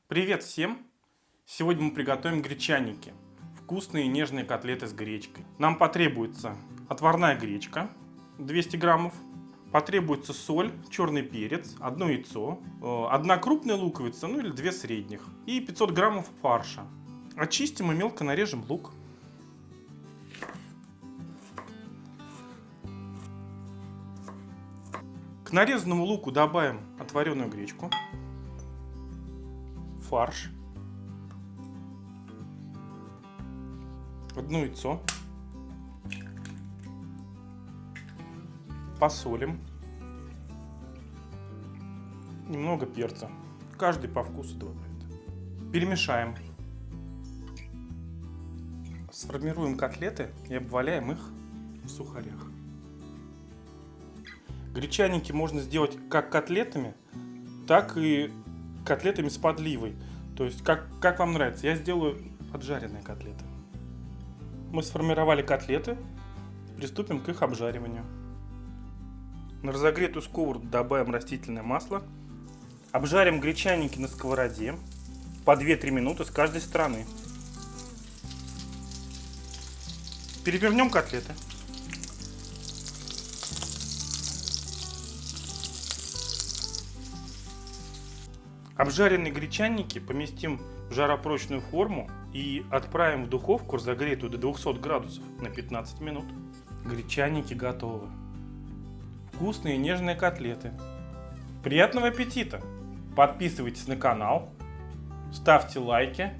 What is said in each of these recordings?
Привет всем! Сегодня мы приготовим гречаники. Вкусные и нежные котлеты с гречкой. Нам потребуется отварная гречка 200 граммов. Потребуется соль, черный перец, одно яйцо, одна крупная луковица, ну или две средних. И 500 граммов фарша. Очистим и мелко нарежем лук. К нарезанному луку добавим отваренную гречку, фарш, одно яйцо, посолим, немного перца, каждый по вкусу добавит. Перемешаем. Сформируем котлеты и обваляем их в сухарях. Гречаники можно сделать как котлетами, так и котлетами с подливой. То есть как вам нравится. Я сделаю поджаренные котлеты. Мы сформировали котлеты, приступим к их обжариванию. На разогретую сковороду добавим растительное масло. Обжарим гречаники на сковороде по 2-3 минуты с каждой стороны. Перевернем котлеты. Обжаренные гречаники поместим в жаропрочную форму и отправим в духовку, разогретую до 200 градусов, на 15 минут. Гречаники готовы. Вкусные и нежные котлеты. Приятного аппетита! Подписывайтесь на канал, ставьте лайки,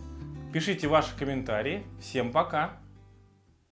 пишите ваши комментарии. Всем пока!